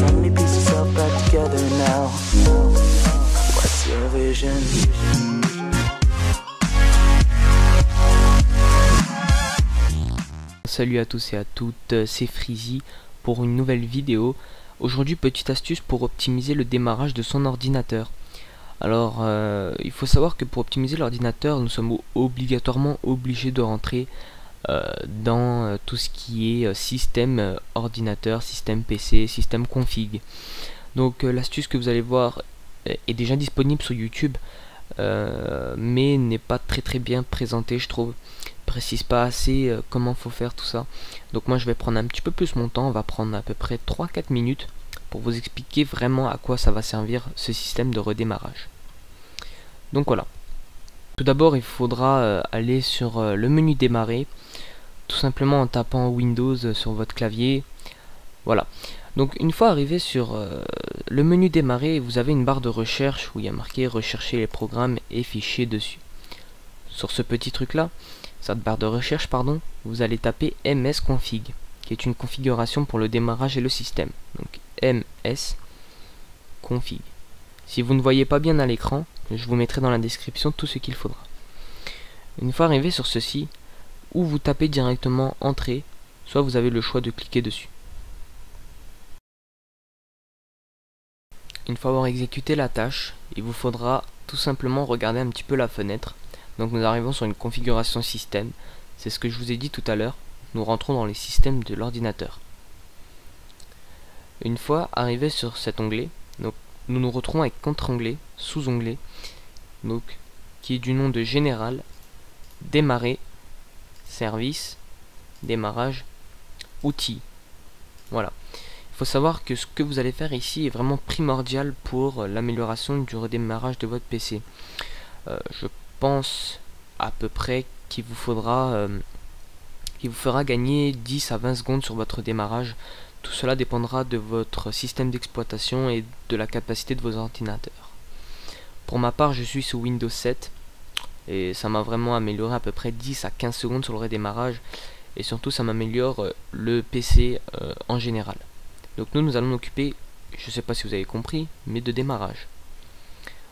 suddenly piece yourself back together now. What's your vision? Salut à tous et à toutes, c'est Freezy pour une nouvelle vidéo. Aujourd'hui, petite astuce pour optimiser le démarrage de son ordinateur. Alors, il faut savoir que pour optimiser l'ordinateur, nous sommes obligatoirement obligés de rentrer dans tout ce qui est système ordinateur, système PC, système config. Donc l'astuce que vous allez voir est déjà disponible sur YouTube, mais n'est pas très bien présentée, je trouve. Précise pas assez comment faut faire tout ça. Donc moi je vais prendre un petit peu plus mon temps, on va prendre à peu près 3-4 minutes pour vous expliquer vraiment à quoi ça va servir ce système de redémarrage. Donc voilà. Tout d'abord il faudra aller sur le menu démarrer, tout simplement en tapant Windows sur votre clavier. Voilà. Donc une fois arrivé sur le menu démarrer, vous avez une barre de recherche où il y a marqué rechercher les programmes et fichiers dessus. Sur ce petit truc là, cette barre de recherche pardon, vous allez taper msconfig, qui est une configuration pour le démarrage et le système. Donc msconfig. Si vous ne voyez pas bien à l'écran, je vous mettrai dans la description tout ce qu'il faudra. Une fois arrivé sur ceci, ou vous tapez directement entrée, soit vous avez le choix de cliquer dessus. Une fois avoir exécuté la tâche, il vous faudra tout simplement regarder un petit peu la fenêtre. Donc nous arrivons sur une configuration système, c'est ce que je vous ai dit tout à l'heure, nous rentrons dans les systèmes de l'ordinateur. Une fois arrivé sur cet onglet, donc, nous nous retrouvons avec contre-onglet, sous-onglet, donc qui est du nom de général, démarrer, service, démarrage, outils. Voilà. Il faut savoir que ce que vous allez faire ici est vraiment primordial pour l'amélioration du redémarrage de votre PC. Je pense à peu près qu'il vous fera gagner 10 à 20 secondes sur votre démarrage. Tout cela dépendra de votre système d'exploitation et de la capacité de vos ordinateurs. Pour ma part, je suis sous Windows 7 et ça m'a vraiment amélioré à peu près 10 à 15 secondes sur le redémarrage, et surtout ça m'améliore le PC en général. Donc nous allons nous occuper, je ne sais pas si vous avez compris, mais de démarrage.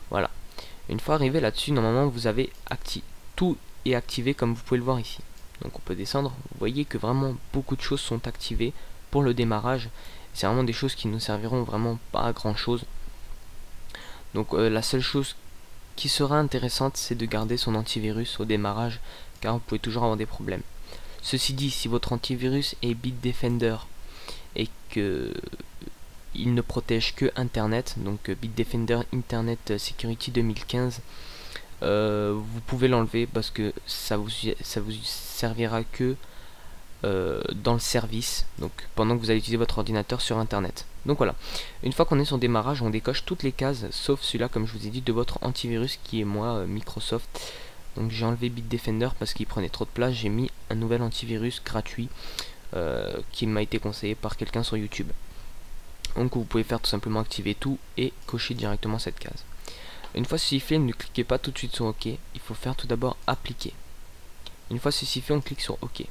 Voilà. Une fois arrivé là-dessus, normalement vous avez tout est activé comme vous pouvez le voir ici. Donc on peut descendre, vous voyez que vraiment beaucoup de choses sont activées pour le démarrage. C'est vraiment des choses qui ne serviront vraiment pas à grand chose. Donc la seule chose qui sera intéressante, c'est de garder son antivirus au démarrage, car vous pouvez toujours avoir des problèmes. Ceci dit, si votre antivirus est Bitdefender et que il ne protège que Internet, donc Bitdefender Internet Security 2015, vous pouvez l'enlever parce que ça vous servira que dans le service, donc pendant que vous allez utiliser votre ordinateur sur Internet. Donc voilà, une fois qu'on est sur démarrage, on décoche toutes les cases sauf celui-là, comme je vous ai dit, de votre antivirus qui est moi Microsoft. Donc j'ai enlevé Bitdefender parce qu'il prenait trop de place, j'ai mis un nouvel antivirus gratuit qui m'a été conseillé par quelqu'un sur YouTube. Donc vous pouvez faire tout simplement activer tout et cocher directement cette case. Une fois ceci fait, ne cliquez pas tout de suite sur OK, il faut faire tout d'abord appliquer. Une fois ceci fait, on clique sur OK.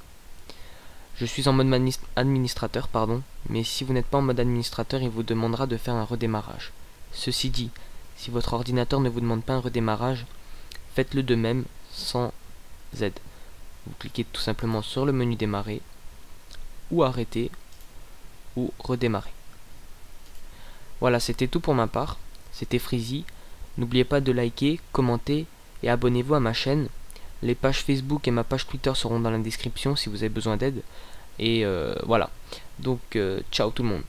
Je suis en mode administrateur, pardon, mais si vous n'êtes pas en mode administrateur, il vous demandera de faire un redémarrage. Ceci dit, si votre ordinateur ne vous demande pas un redémarrage, faites-le de même sans aide. Vous cliquez tout simplement sur le menu démarrer, ou arrêter, ou redémarrer. Voilà, c'était tout pour ma part. C'était Freezy. N'oubliez pas de liker, commenter et abonnez-vous à ma chaîne. Les pages Facebook et ma page Twitter seront dans la description si vous avez besoin d'aide. Et voilà. Donc, ciao tout le monde.